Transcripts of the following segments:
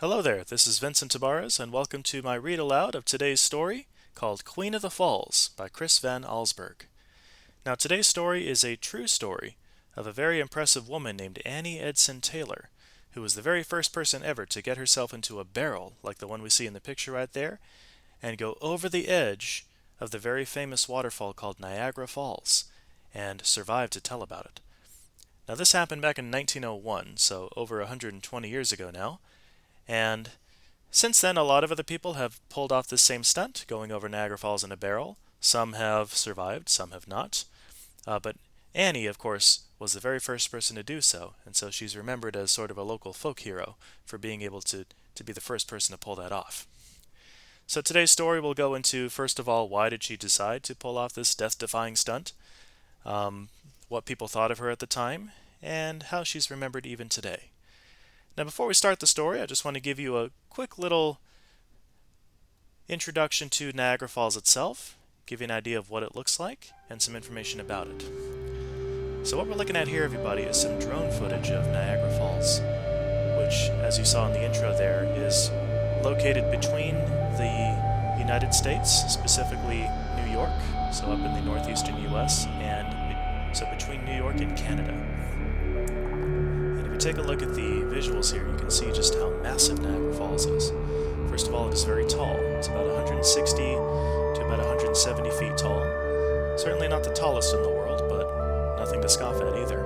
Hello there, this is Vincent Tabarez, and welcome to my read aloud of today's story called Queen of the Falls by Chris Van Allsburg. Now, today's story is a true story of a very impressive woman named Annie Edson Taylor, who was the very first person ever to get herself into a barrel, like the one we see in the picture right there, and go over the edge of the very famous waterfall called Niagara Falls, and survive to tell about it. Now, this happened back in 1901, so over 120 years ago now. And since then, a lot of other people have pulled off this same stunt, going over Niagara Falls in a barrel. Some have survived, some have not. But Annie, of course, was the very first person to do so, and so she's remembered as sort of a local folk hero for being able to be the first person to pull that off. So today's story will go into, first of all, why did she decide to pull off this death-defying stunt, what people thought of her at the time, and how she's remembered even today. Now, before we start the story, I just want to give you a quick little introduction to Niagara Falls itself, give you an idea of what it looks like, and some information about it. So what we're looking at here, everybody, is some drone footage of Niagara Falls, which, as you saw in the intro there, is located between the United States, specifically New York, so up in the northeastern US, and so between New York and Canada. Take a look at the visuals here, you can see just how massive Niagara Falls is. First of all, it is very tall. It's about 160 to about 170 feet tall. Certainly not the tallest in the world, but nothing to scoff at either.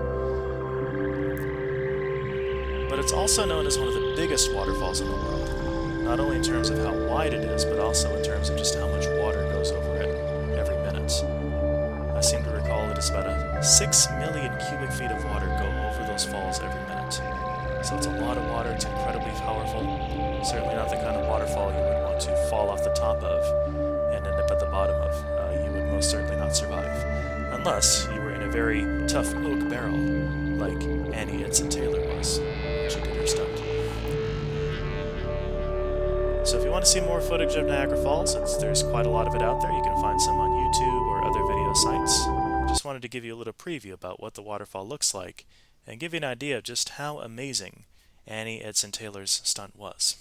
But it's also known as one of the biggest waterfalls in the world, not only in terms of how wide it is, but also in terms of just how much water goes over it every minute. I seem to recall it is about 6 million cubic feet of water go over those falls every minute. So it's a lot of water, it's incredibly powerful. Certainly not the kind of waterfall you would want to fall off the top of and end up at the bottom of. You would most certainly not survive. Unless you were in a very tough oak barrel, like Annie Edson Taylor was when she did her stunt. So if you want to see more footage of Niagara Falls, there's quite a lot of it out there. You can find some on YouTube or other video sites. Just wanted to give you a little preview about what the waterfall looks like and give you an idea of just how amazing Annie Edson Taylor's stunt was.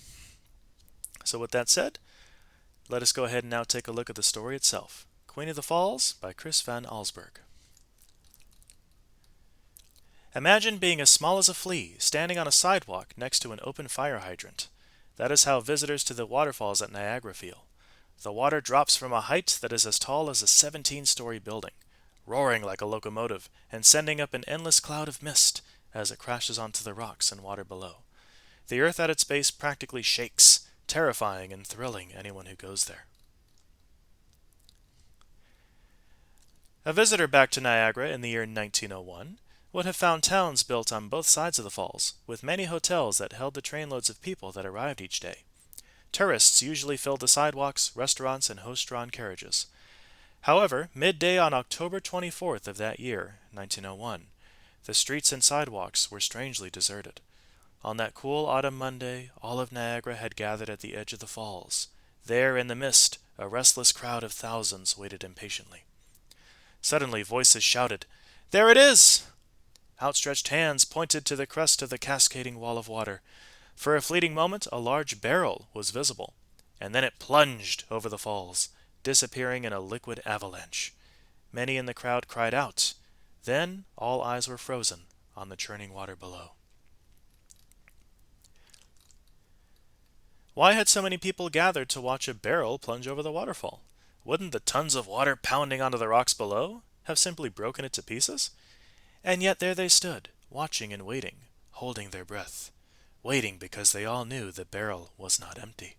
So with that said, let us go ahead and now take a look at the story itself. Queen of the Falls by Chris Van Allsburg. Imagine being as small as a flea, standing on a sidewalk next to an open fire hydrant. That is how visitors to the waterfalls at Niagara feel. The water drops from a height that is as tall as a 17-story building, roaring like a locomotive and sending up an endless cloud of mist as it crashes onto the rocks and water below. The earth at its base practically shakes, terrifying and thrilling anyone who goes there. A visitor back to Niagara in the year 1901 would have found towns built on both sides of the falls, with many hotels that held the trainloads of people that arrived each day. Tourists usually filled the sidewalks, restaurants, and horse-drawn carriages. However, midday on October 24th of that year, 1901, the streets and sidewalks were strangely deserted. On that cool autumn Monday, all of Niagara had gathered at the edge of the falls. There, in the mist, a restless crowd of thousands waited impatiently. Suddenly, voices shouted, "There it is!" Outstretched hands pointed to the crest of the cascading wall of water. For a fleeting moment, a large barrel was visible, and then it plunged over the falls, disappearing in a liquid avalanche. Many in the crowd cried out. Then all eyes were frozen on the churning water below. Why had so many people gathered to watch a barrel plunge over the waterfall? Wouldn't the tons of water pounding onto the rocks below have simply broken it to pieces? And yet there they stood, watching and waiting, holding their breath, waiting because they all knew the barrel was not empty.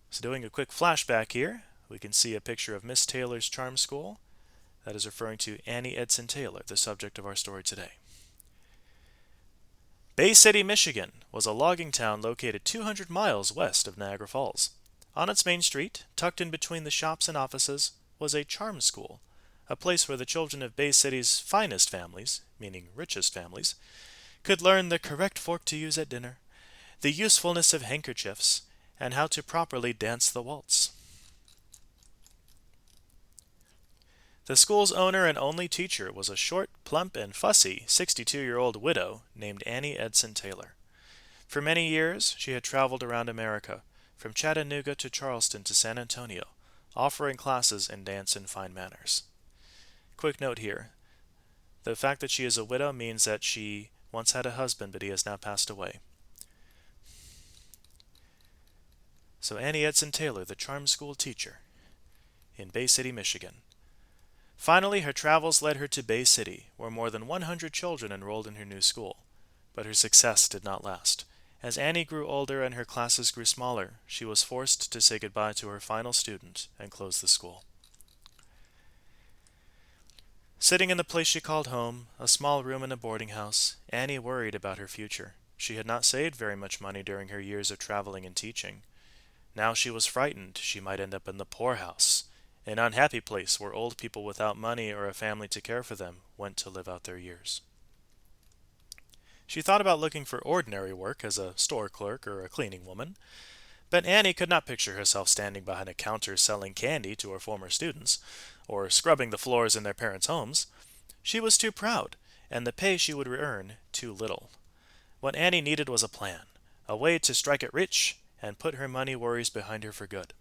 So doing a quick flashback here, we can see a picture of Miss Taylor's charm school. That is referring to Annie Edson Taylor, the subject of our story today. Bay City, Michigan was a logging town located 200 miles west of Niagara Falls. On its main street, tucked in between the shops and offices, was a charm school, a place where the children of Bay City's finest families, meaning richest families, could learn the correct fork to use at dinner, the usefulness of handkerchiefs, and how to properly dance the waltz. The school's owner and only teacher was a short, plump, and fussy 62-year-old widow named Annie Edson Taylor. For many years, she had traveled around America, from Chattanooga to Charleston to San Antonio, offering classes in dance and fine manners. Quick note here. The fact that she is a widow means that she once had a husband, but he has now passed away. So Annie Edson Taylor, the charm school teacher in Bay City, Michigan. Finally, her travels led her to Bay City, where more than 100 children enrolled in her new school. But her success did not last. As Annie grew older and her classes grew smaller, she was forced to say goodbye to her final student and close the school. Sitting in the place she called home, a small room in a boarding house, Annie worried about her future. She had not saved very much money during her years of traveling and teaching. Now she was frightened she might end up in the poorhouse, an unhappy place where old people without money or a family to care for them went to live out their years. She thought about looking for ordinary work as a store clerk or a cleaning woman, but Annie could not picture herself standing behind a counter selling candy to her former students, or scrubbing the floors in their parents' homes. She was too proud, and the pay she would earn too little. What Annie needed was a plan, a way to strike it rich and put her money worries behind her for good.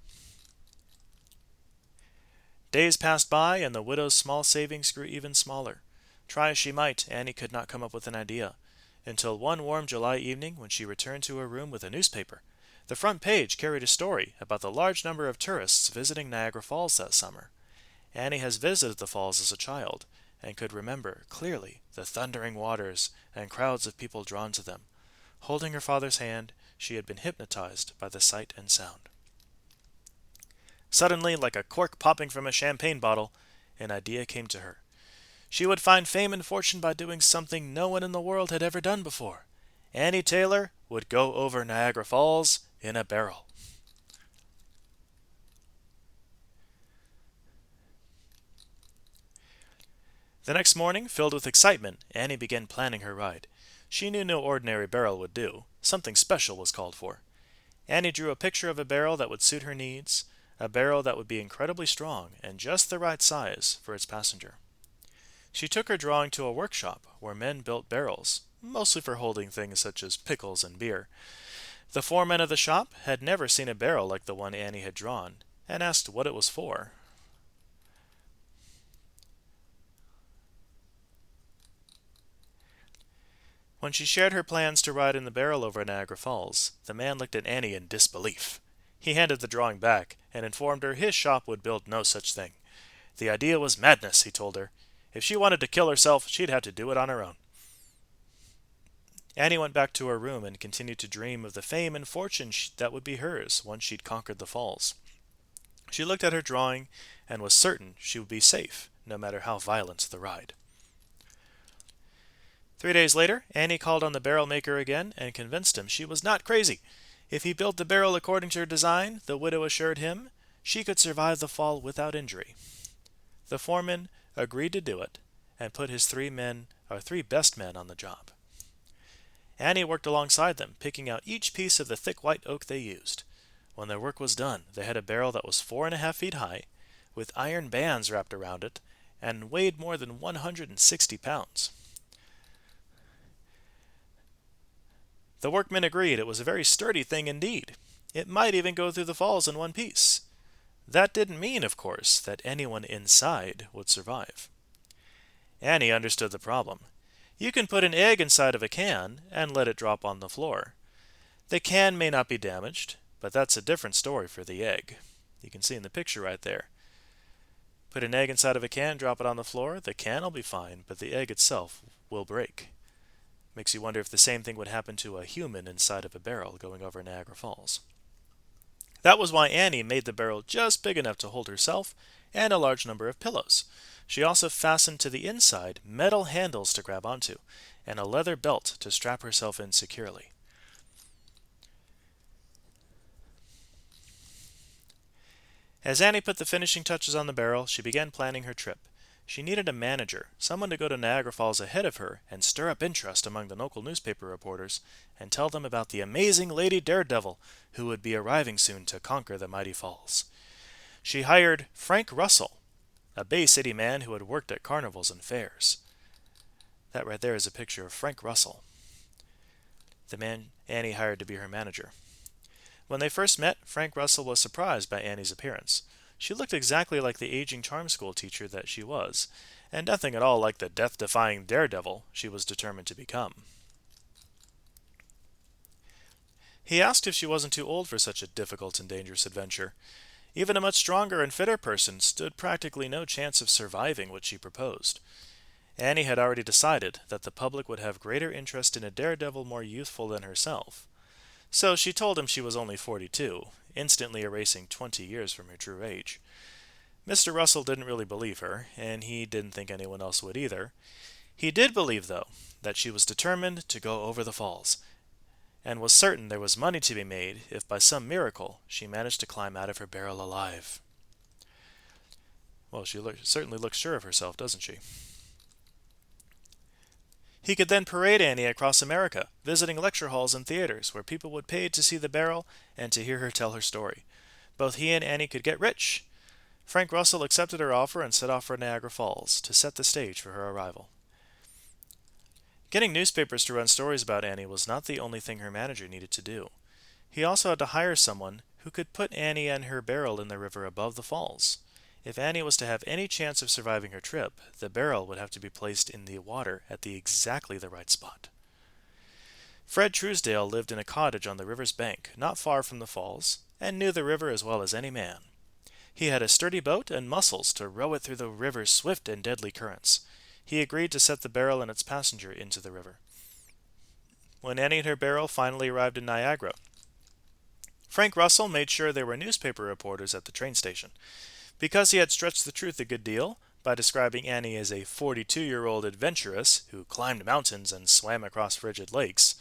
Days passed by, and the widow's small savings grew even smaller. Try as she might, Annie could not come up with an idea, until one warm July evening when she returned to her room with a newspaper. The front page carried a story about the large number of tourists visiting Niagara Falls that summer. Annie has visited the falls as a child, and could remember clearly the thundering waters and crowds of people drawn to them. Holding her father's hand, she had been hypnotized by the sight and sound. Suddenly, like a cork popping from a champagne bottle, an idea came to her. She would find fame and fortune by doing something no one in the world had ever done before. Annie Taylor would go over Niagara Falls in a barrel. The next morning, filled with excitement, Annie began planning her ride. She knew no ordinary barrel would do. Something special was called for. Annie drew a picture of a barrel that would suit her needs, a barrel that would be incredibly strong and just the right size for its passenger. She took her drawing to a workshop where men built barrels, mostly for holding things such as pickles and beer. The foreman of the shop had never seen a barrel like the one Annie had drawn, and asked what it was for. When she shared her plans to ride in the barrel over Niagara Falls, the man looked at Annie in disbelief. He handed the drawing back and informed her his shop would build no such thing. The idea was madness, he told her. If she wanted to kill herself, she'd have to do it on her own. Annie went back to her room and continued to dream of the fame and fortune that would be hers once she'd conquered the falls. She looked at her drawing and was certain she would be safe, no matter how violent the ride. 3 days later, Annie called on the barrel maker again and convinced him she was not crazy. If he built the barrel according to her design, the widow assured him, she could survive the fall without injury. The foreman agreed to do it and put his three best men on the job. Annie worked alongside them, picking out each piece of the thick white oak they used. When their work was done, they had a barrel that was 4.5 feet high, with iron bands wrapped around it, and weighed more than 160 pounds. The workmen agreed it was a very sturdy thing indeed. It might even go through the falls in one piece. That didn't mean, of course, that anyone inside would survive. Annie understood the problem. You can put an egg inside of a can and let it drop on the floor. The can may not be damaged, but that's a different story for the egg. You can see in the picture right there. Put an egg inside of a can, drop it on the floor, the can will be fine, but the egg itself will break. Makes you wonder if the same thing would happen to a human inside of a barrel going over Niagara Falls. That was why Annie made the barrel just big enough to hold herself and a large number of pillows. She also fastened to the inside metal handles to grab onto, and a leather belt to strap herself in securely. As Annie put the finishing touches on the barrel, she began planning her trip. She needed a manager, someone to go to Niagara Falls ahead of her and stir up interest among the local newspaper reporters and tell them about the amazing Lady Daredevil who would be arriving soon to conquer the mighty falls. She hired Frank Russell, a Bay City man who had worked at carnivals and fairs. That right there is a picture of Frank Russell. the man Annie hired to be her manager. When they first met, Frank Russell was surprised by Annie's appearance. She looked exactly like the aging charm school teacher that she was, and nothing at all like the death-defying daredevil she was determined to become. He asked if she wasn't too old for such a difficult and dangerous adventure. Even a much stronger and fitter person stood practically no chance of surviving what she proposed. Annie had already decided that the public would have greater interest in a daredevil more youthful than herself. So she told him she was only 42, instantly erasing 20 years from her true age. Mr. Russell didn't really believe her, and he didn't think anyone else would either. He did believe, though, that she was determined to go over the falls, and was certain there was money to be made if by some miracle she managed to climb out of her barrel alive. Well, she certainly looks sure of herself, doesn't she? He could then parade Annie across America, visiting lecture halls and theaters where people would pay to see the barrel and to hear her tell her story. Both he and Annie could get rich. Frank Russell accepted her offer and set off for Niagara Falls to set the stage for her arrival. Getting newspapers to run stories about Annie was not the only thing her manager needed to do. He also had to hire someone who could put Annie and her barrel in the river above the falls. If Annie was to have any chance of surviving her trip, the barrel would have to be placed in the water at exactly the right spot. Fred Truesdale lived in a cottage on the river's bank, not far from the falls, and knew the river as well as any man. He had a sturdy boat and muscles to row it through the river's swift and deadly currents. He agreed to set the barrel and its passenger into the river. When Annie and her barrel finally arrived in Niagara, Frank Russell made sure there were newspaper reporters at the train station. Because he had stretched the truth a good deal by describing Annie as a 42-year-old adventuress who climbed mountains and swam across frigid lakes,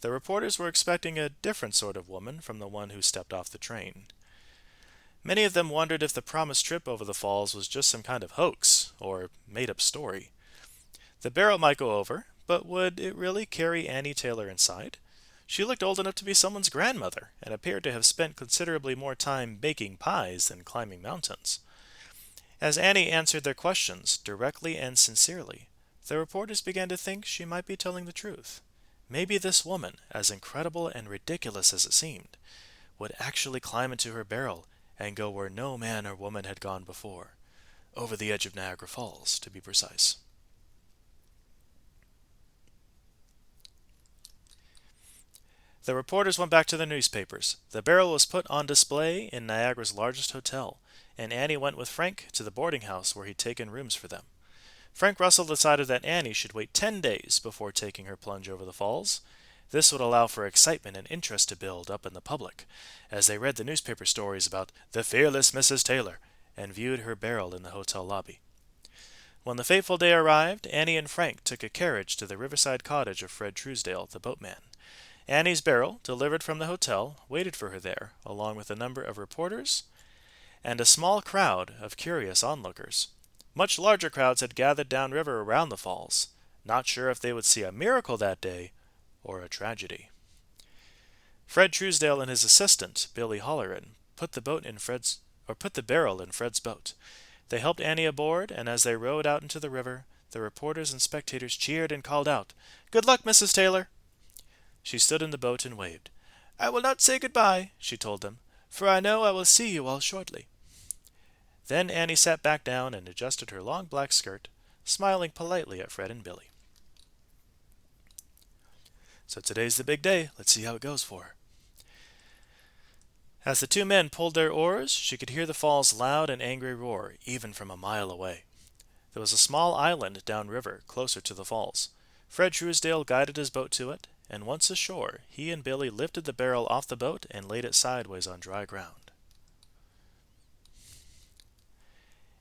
the reporters were expecting a different sort of woman from the one who stepped off the train. Many of them wondered if the promised trip over the falls was just some kind of hoax or made-up story. The barrel might go over, but would it really carry Annie Taylor inside? She looked old enough to be someone's grandmother and appeared to have spent considerably more time baking pies than climbing mountains. As Annie answered their questions directly and sincerely, the reporters began to think she might be telling the truth. Maybe this woman, as incredible and ridiculous as it seemed, would actually climb into her barrel and go where no man or woman had gone before, over the edge of Niagara Falls, to be precise. The reporters went back to their newspapers. The barrel was put on display in Niagara's largest hotel, and Annie went with Frank to the boarding house where he'd taken rooms for them. Frank Russell decided that Annie should wait 10 days before taking her plunge over the falls. This would allow for excitement and interest to build up in the public, as they read the newspaper stories about the fearless Mrs. Taylor and viewed her barrel in the hotel lobby. When the fateful day arrived, Annie and Frank took a carriage to the riverside cottage of Fred Truesdale, the boatman. Annie's barrel, delivered from the hotel, waited for her there, along with a number of reporters and a small crowd of curious onlookers. Much larger crowds had gathered downriver around the falls, not sure if they would see a miracle that day or a tragedy. Fred Truesdale and his assistant, Billy Holleran, put the barrel in Fred's boat. They helped Annie aboard, and as they rowed out into the river, the reporters and spectators cheered and called out, "Good luck, Mrs. Taylor!" She stood in the boat and waved. "I will not say goodbye," she told them, "for I know I will see you all shortly." Then Annie sat back down and adjusted her long black skirt, smiling politely at Fred and Billy. So today's the big day. Let's see how it goes for her. As the two men pulled their oars, she could hear the fall's loud and angry roar, even from a mile away. There was a small island downriver, closer to the falls. Fred Truesdale guided his boat to it, and once ashore, he and Billy lifted the barrel off the boat and laid it sideways on dry ground.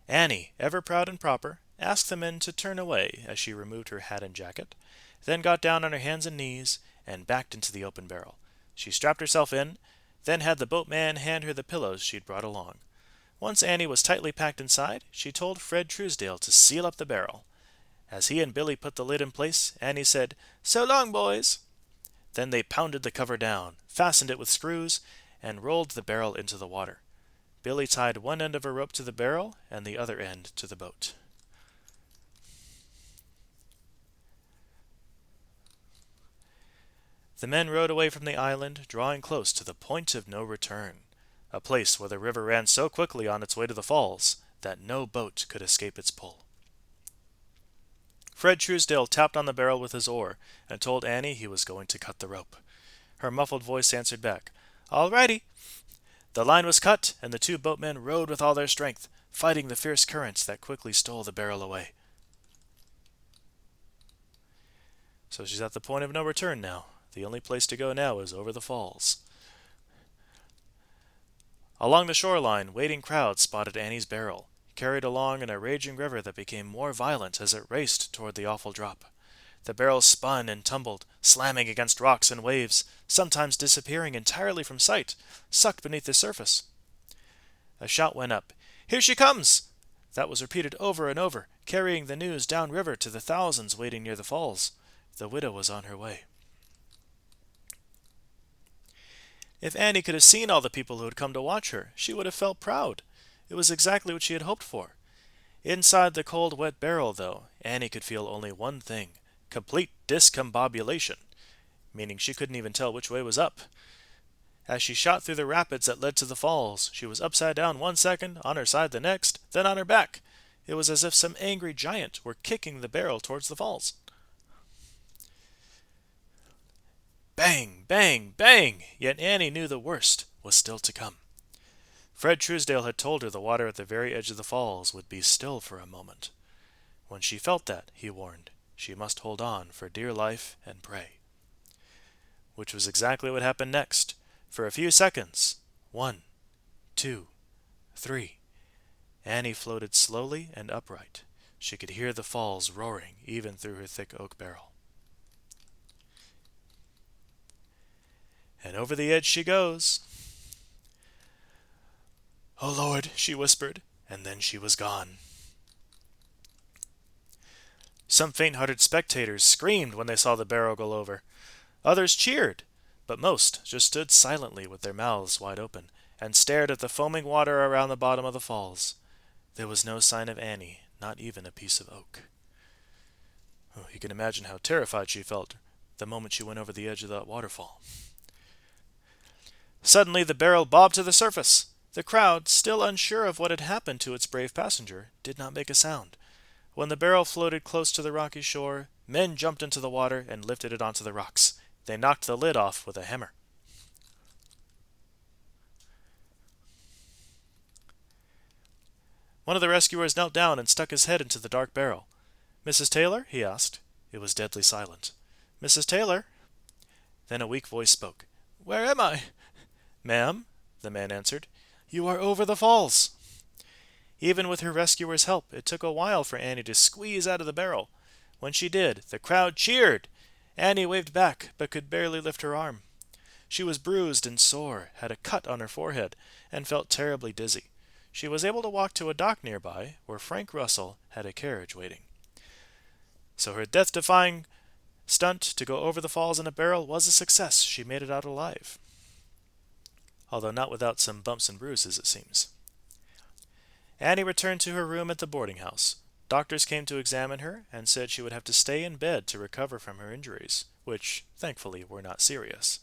Annie, ever proud and proper, asked the men to turn away as she removed her hat and jacket, then got down on her hands and knees and backed into the open barrel. She strapped herself in, then had the boatman hand her the pillows she'd brought along. Once Annie was tightly packed inside, she told Fred Truesdale to seal up the barrel. As he and Billy put the lid in place, Annie said, "So long, boys." Then they pounded the cover down, fastened it with screws, and rolled the barrel into the water. Billy tied one end of a rope to the barrel and the other end to the boat. The men rowed away from the island, drawing close to the point of no return, a place where the river ran so quickly on its way to the falls that no boat could escape its pull. Fred Truesdale tapped on the barrel with his oar and told Annie he was going to cut the rope. Her muffled voice answered back, "All righty." The line was cut, and the two boatmen rowed with all their strength, fighting the fierce currents that quickly stole the barrel away. So she's at the point of no return now. The only place to go now is over the falls. Along the shoreline, waiting crowds spotted Annie's barrel, carried along in a raging river that became more violent as it raced toward the awful drop. The barrel spun and tumbled, slamming against rocks and waves, sometimes disappearing entirely from sight, sucked beneath the surface. A shout went up, "Here she comes!" That was repeated over and over, carrying the news downriver to the thousands waiting near the falls. The widow was on her way. If Annie could have seen all the people who had come to watch her, she would have felt proud. It was exactly what she had hoped for. Inside the cold, wet barrel, though, Annie could feel only one thing: complete discombobulation, meaning she couldn't even tell which way was up. As she shot through the rapids that led to the falls, she was upside down 1 second, on her side the next, then on her back. It was as if some angry giant were kicking the barrel towards the falls. Bang! Bang! Bang! Yet Annie knew the worst was still to come. Fred Truesdale had told her the water at the very edge of the falls would be still for a moment. When she felt that, he warned, she must hold on for dear life and pray. Which was exactly what happened next. For a few seconds, 1, 2, 3, Annie floated slowly and upright. She could hear the falls roaring even through her thick oak barrel. And over the edge she goes. "Oh, Lord," she whispered, and then she was gone. Some faint-hearted spectators screamed when they saw the barrel go over. Others cheered, but most just stood silently with their mouths wide open and stared at the foaming water around the bottom of the falls. There was no sign of Annie, not even a piece of oak. Oh, you can imagine how terrified she felt the moment she went over the edge of that waterfall. Suddenly the barrel bobbed to the surface. The crowd, still unsure of what had happened to its brave passenger, did not make a sound. When the barrel floated close to the rocky shore, men jumped into the water and lifted it onto the rocks. They knocked the lid off with a hammer. One of the rescuers knelt down and stuck his head into the dark barrel. "Mrs. Taylor?" he asked. It was deadly silent. "Mrs. Taylor?" Then a weak voice spoke. "Where am I?" "Ma'am," the man answered, "you are over the falls." Even with her rescuer's help, it took a while for Annie to squeeze out of the barrel. When she did, the crowd cheered. Annie waved back, but could barely lift her arm. She was bruised and sore, had a cut on her forehead, and felt terribly dizzy. She was able to walk to a dock nearby, where Frank Russell had a carriage waiting. So her death-defying stunt to go over the falls in a barrel was a success. She made it out alive. Although not without some bumps and bruises, it seems. Annie returned to her room at the boarding house. Doctors came to examine her and said she would have to stay in bed to recover from her injuries, which, thankfully, were not serious.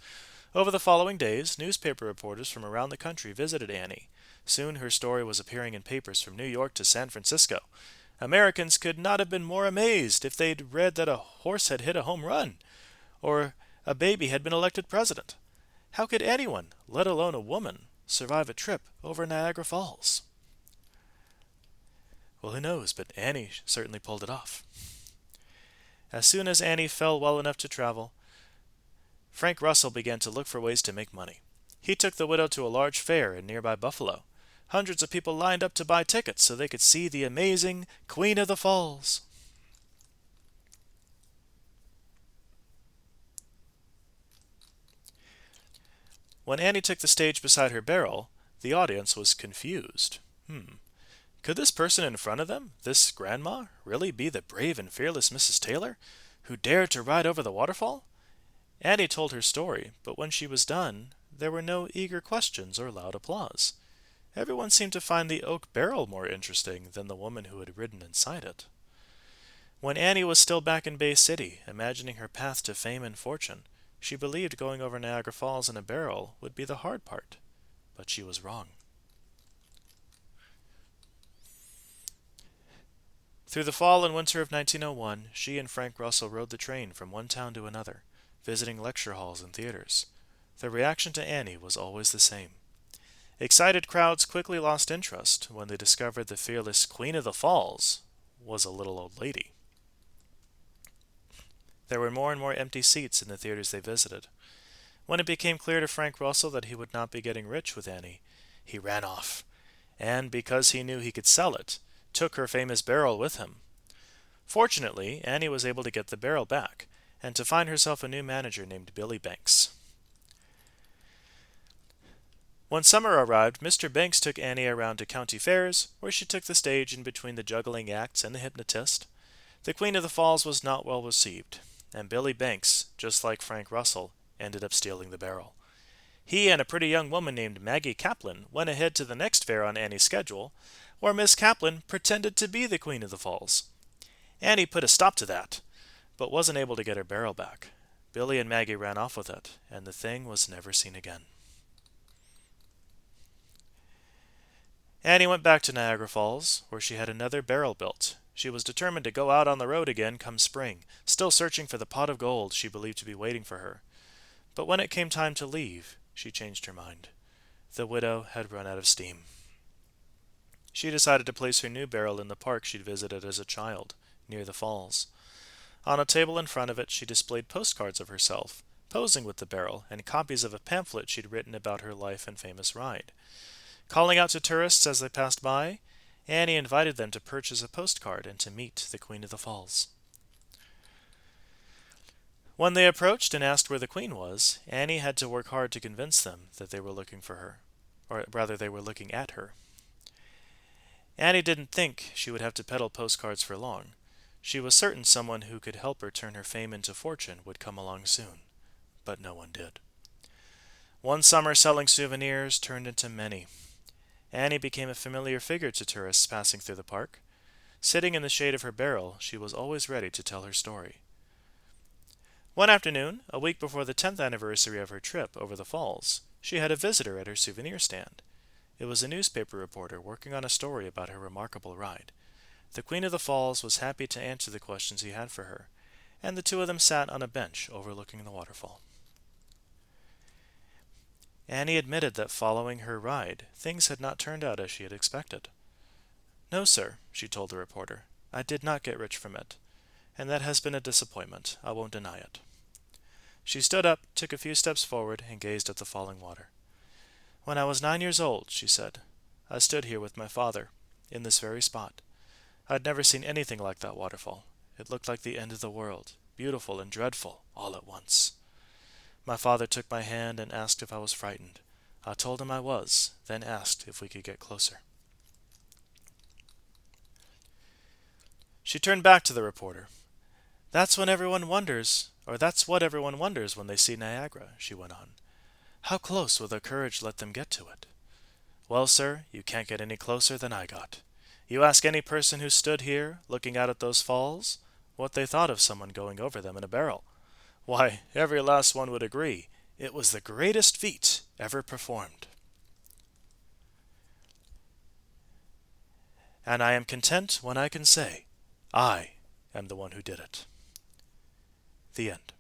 Over the following days, newspaper reporters from around the country visited Annie. Soon her story was appearing in papers from New York to San Francisco. Americans could not have been more amazed if they'd read that a horse had hit a home run, or a baby had been elected president. How could anyone, let alone a woman, survive a trip over Niagara Falls? Well, who knows, but Annie certainly pulled it off. As soon as Annie felt well enough to travel, Frank Russell began to look for ways to make money. He took the widow to a large fair in nearby Buffalo. Hundreds of people lined up to buy tickets so they could see the amazing Queen of the Falls. When Annie took the stage beside her barrel, the audience was confused. Could this person in front of them, this grandma, really be the brave and fearless Mrs. Taylor, who dared to ride over the waterfall? Annie told her story, but when she was done, there were no eager questions or loud applause. Everyone seemed to find the oak barrel more interesting than the woman who had ridden inside it. When Annie was still back in Bay City, imagining her path to fame and fortune, She believed going over Niagara Falls in a barrel would be the hard part, but she was wrong. Through the fall and winter of 1901, she and Frank Russell rode the train from one town to another, visiting lecture halls and theaters. The reaction to Annie was always the same. Excited crowds quickly lost interest when they discovered the fearless Queen of the Falls was a little old lady. There were more and more empty seats in the theaters they visited. When it became clear to Frank Russell that he would not be getting rich with Annie, he ran off, and because he knew he could sell it, took her famous barrel with him. Fortunately, Annie was able to get the barrel back, and to find herself a new manager named Billy Banks. When summer arrived, Mr. Banks took Annie around to county fairs, where she took the stage in between the juggling acts and the hypnotist. The Queen of the Falls was not well received, and Billy Banks, just like Frank Russell, ended up stealing the barrel. He and a pretty young woman named Maggie Kaplan went ahead to the next fair on Annie's schedule, where Miss Kaplan pretended to be the Queen of the Falls. Annie put a stop to that, but wasn't able to get her barrel back. Billy and Maggie ran off with it, and the thing was never seen again. Annie went back to Niagara Falls, where she had another barrel built. She was determined to go out on the road again come spring, still searching for the pot of gold she believed to be waiting for her. But when it came time to leave, she changed her mind. The widow had run out of steam. She decided to place her new barrel in the park she'd visited as a child, near the falls. On a table in front of it, she displayed postcards of herself, posing with the barrel, and copies of a pamphlet she'd written about her life and famous ride. Calling out to tourists as they passed by, Annie invited them to purchase a postcard and to meet the Queen of the Falls. When they approached and asked where the Queen was, Annie had to work hard to convince them that they were looking for her, or rather they were looking at her. Annie didn't think she would have to peddle postcards for long. She was certain someone who could help her turn her fame into fortune would come along soon, but no one did. One summer selling souvenirs turned into many. Annie became a familiar figure to tourists passing through the park. Sitting in the shade of her barrel, she was always ready to tell her story. One afternoon, a week before the 10th anniversary of her trip over the falls, she had a visitor at her souvenir stand. It was a newspaper reporter working on a story about her remarkable ride. The Queen of the Falls was happy to answer the questions he had for her, and the two of them sat on a bench overlooking the waterfall. Annie admitted that following her ride, things had not turned out as she had expected. "No, sir," she told the reporter, "I did not get rich from it, and that has been a disappointment. I won't deny it." She stood up, took a few steps forward, and gazed at the falling water. "When I was 9 years old," she said, "I stood here with my father, in this very spot. I'd never seen anything like that waterfall. It looked like the end of the world, beautiful and dreadful, all at once. My father took my hand and asked if I was frightened. I told him I was, then asked if we could get closer." She turned back to the reporter. That's what everyone wonders when they see Niagara," she went on. "How close will their courage let them get to it? Well, sir, you can't get any closer than I got. You ask any person who stood here, looking out at those falls, what they thought of someone going over them in a barrel. Why, every last one would agree it was the greatest feat ever performed. And I am content when I can say, I am the one who did it." The end.